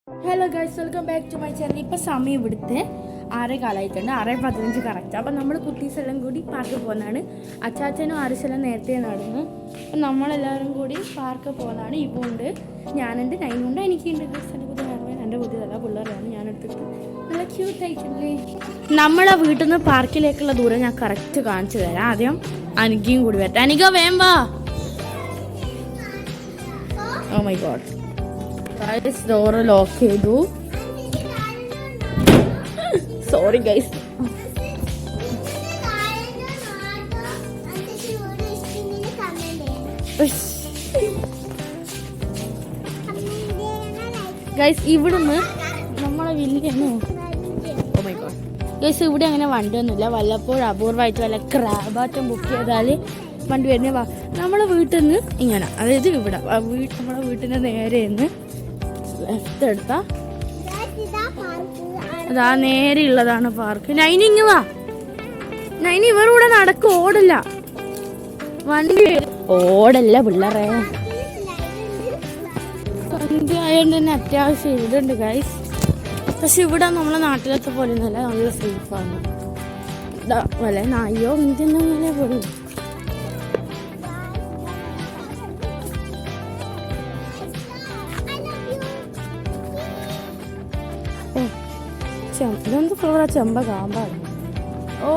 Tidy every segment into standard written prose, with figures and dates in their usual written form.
Hello guys, welcome back to my channel. ഇപ്പോൾ സമയം ഇവിടുത്തെ 6:15 6:15 കറക്റ്റ്. അപ്പം നമ്മൾ കുട്ടീസെല്ലാം കൂടി പാർക്കിൽ പോകുന്നതാണ്. അച്ചാച്ചനും ആരിസെല്ലാം നേരത്തെ നടന്നു. അപ്പം നമ്മളെല്ലാവരും കൂടി പാർക്കിൽ പോകുന്നതാണ്. ഇപ്പോൾ ഉണ്ട്, ഞാനുണ്ട്, നൈനുണ്ട്, എനിക്കുണ്ട്. എൻ്റെ പുതിയ എൻ്റെ പുതിയതല്ല, പിള്ളേരാണ്. ഞാനെടുത്തിട്ട് നല്ല ക്യൂട്ടായിട്ടില്ലേ. നമ്മളെ വീട്ടിൽ നിന്ന് പാർക്കിലേക്കുള്ള ദൂരം ഞാൻ കറക്റ്റ് കാണിച്ചു തരാം. ആദ്യം അനികയും കൂടി വരട്ടെ. അനിക വേം വാ. Oh my god, door lock ചെയ്തു. Sorry guys. ഗൈസ് ഇവിടുന്ന് നമ്മളെ വില്ലയാണ്. ഓ മൈ ഗോഡ് ഗൈസ്, ഇവിടെ അങ്ങനെ വണ്ടിയൊന്നുമില്ല. വല്ലപ്പോഴും അപൂർവമായിട്ട് വല്ല ക്രാബാറ്റം ബുക്ക് ചെയ്താൽ വണ്ടി വരുന്ന നമ്മളെ വീട്ടിൽ നിന്ന് ഇങ്ങനെ, അതായത് ഇവിടെ നമ്മളെ വീട്ടിൻ്റെ നേരെ നിന്ന് ലെഫ്റ്റ് എടുത്താ അതാ നേരെ ഉള്ളതാണ് പാർക്ക്. നൈനി ഇങ്ങ് വാ. നൈനി ഇവരൂടെ നടക്കും, ഓടില്ല. വണ്ടി ഓടല്ല പിള്ളേരെ. വണ്ടി ആയതുകൊണ്ട് തന്നെ അത്യാവശ്യം ഇതുണ്ട് ഗൈസ്. പക്ഷെ ഇവിടെ നമ്മളെ നാട്ടിലത്തെ പോലെ ഒന്നുമല്ല, നല്ല സേഫാണ്. വല്ല നായോ ഇങ്ങനെ പോലും. ഇതെന്ത് ഫ്ലോറാ, ചെമ്പ കാമ്പാണ്. ഓ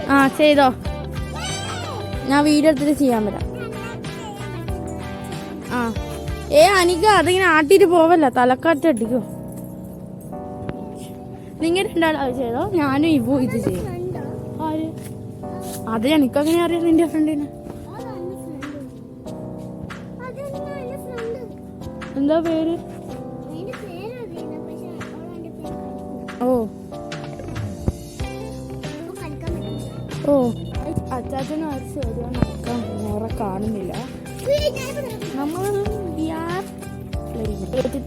ആ ചെയ്തോ, ഞാൻ വീഡിയോ എടുത്തിട്ട് ചെയ്യാൻ പറ്റാം. ആ അനിക അതിങ്ങനെ ആട്ടിട്ട് പോവല്ല, തലക്കാറ്റടിക്കോ. നിങ്ങൾ രണ്ടാളും ചെയ്തോ, ഞാനും ഇവോ ഇത് ചെയ്യും. ആര് അത് എനിക്കങ്ങനെ അറിയാം, നിന്റെ ഫ്രണ്ടിന് എന്താ പേര്? ഓ ഓ അച്ചാച്ചനും അരച്ച് വരുവാൻ നടക്കാൻ നേരെ കാണുന്നില്ല. നമ്മൾ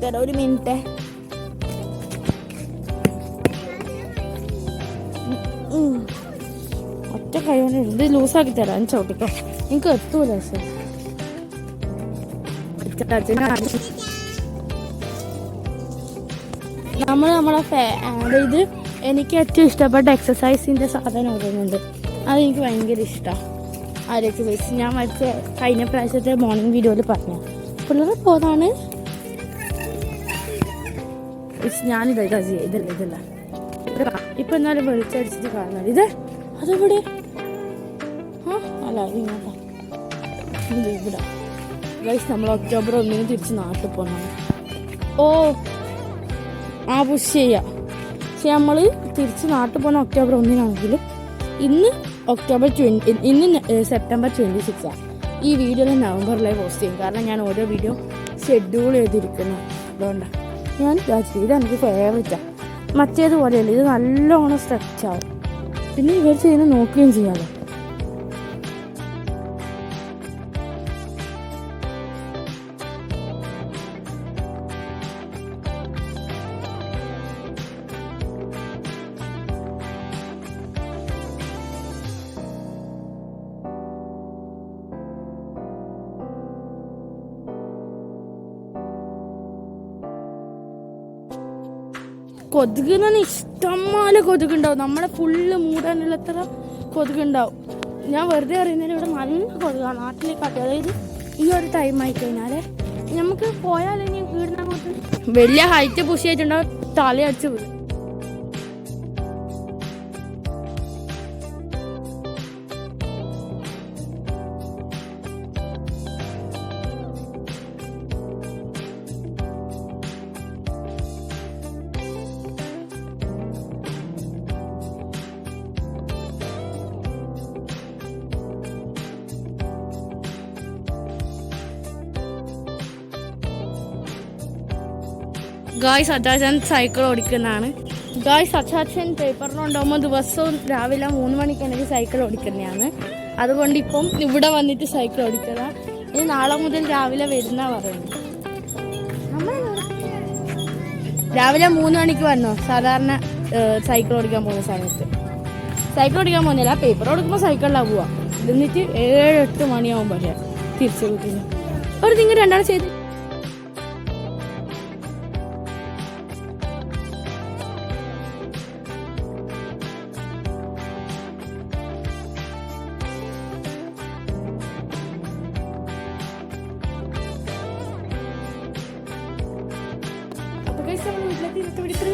തരാം, ഒരു മിനിറ്റ്. ഒറ്റ കൈ കൊണ്ട് ഇത് ലൂസാക്കി തരാം, ചവിട്ടിക്കോ. എനിക്ക് എത്തൂല. നമ്മളെ ഇത് എനിക്ക് ഏറ്റവും ഇഷ്ടപ്പെട്ട എക്സസൈസിൻ്റെ സാധനം ഓരോന്നുണ്ട്. അതെനിക്ക് ഭയങ്കര ഇഷ്ടമാണ്. ആരൊക്കെ വെച്ച് ഞാൻ കഴിഞ്ഞ പ്രാവശ്യത്തെ മോർണിംഗ് വീഡിയോയിൽ പറഞ്ഞു. പിള്ളേർ പോതാണ്. ഞാനിതാ ഇതല്ല ഇപ്പം എന്നാലും വെളിച്ചടിച്ചിട്ട് കാണുന്നത്. ഇത് അതെവിടെ? അല്ല ഇങ്ങോട്ടാ, ഇവിടെ ഗൈസ്. നമ്മൾ ഒക്ടോബർ 1 തിരിച്ച് നാട്ടിൽ പോകണം. ഓ ആ പുഷ് ചെയ്യാം. പക്ഷെ നമ്മൾ തിരിച്ച് നാട്ടിൽ പോകുന്ന ഒക്ടോബർ 1 ഇന്ന് ഒക്ടോബർ 20, ഇന്ന് സെപ്റ്റംബർ 26. ഈ വീഡിയോയിൽ നവംബറിലെ പോസ്റ്റ് ചെയ്യും. കാരണം ഞാൻ ഓരോ വീഡിയോ ഷെഡ്യൂൾ ചെയ്തിരിക്കുന്നു. അതുകൊണ്ടാണ് ഞാൻ ഇത് എനിക്ക് ഫേവറേറ്റാണ്. മറ്റേതുപോലെയല്ല, ഇത് നല്ലോണം സ്ട്രെച്ച് ആവും. പിന്നെ ഇവർ ചെയ്യുന്ന നോക്കുകയും ചെയ്യാമല്ലോ. കൊതുകിനാണ് ഇഷ്ടംപോലെ കൊതുകുണ്ടാവും. നമ്മളെ ഫുള്ള് മൂടാനുള്ള അത്ര കൊതുകുണ്ടാവും. ഞാൻ വെറുതെ അറിയുന്നതിന് ഇവിടെ നല്ല കൊതുകാണ് നാട്ടിലേക്കാട്ടി. അതായത് ഈ ഒരു ടൈം ആയി കഴിഞ്ഞാൽ നമുക്ക് പോയാലെങ്കിൽ വീടിനങ്ങോട്ട് വലിയ ഹൈറ്റ് പുഷ് ചെയ്തിട്ടുണ്ടാവും, തലയടിച്ച് വീഴും. ഗായ്സ്, അച്ചാച്ചൻ സൈക്കിൾ ഓടിക്കുന്നതാണ്. ഗായ്സ്, അച്ചാച്ചൻ പേപ്പറിനുണ്ടാകുമ്പോൾ ദിവസവും രാവിലെ 3 മണിക്ക് എനിക്ക് സൈക്കിൾ ഓടിക്കുന്നതാണ്. അതുകൊണ്ട് ഇപ്പം ഇവിടെ വന്നിട്ട് സൈക്കിൾ ഓടിക്കുക. ഇനി നാളെ മുതൽ രാവിലെ വരുന്ന പറയുന്നത്. രാവിലെ 3 മണിക്ക് വന്നോ സാധാരണ സൈക്കിൾ ഓടിക്കാൻ പോകുന്ന സമയത്ത്. സൈക്കിൾ ഓടിക്കാൻ പോകുന്നില്ല, പേപ്പർ കൊടുക്കുമ്പോൾ സൈക്കിളിലാണ് പോവാ. എന്നിട്ട് 7-8 മണിയാവും പക്ഷേ തിരിച്ചു വീട്ടിൽ. ഒരു നിങ്ങൾ രണ്ടാളും ചെയ്ത് അപ്പോൾ വീട്ടിലെത്തി ഇന്നത്തെ വീട്ടിൽ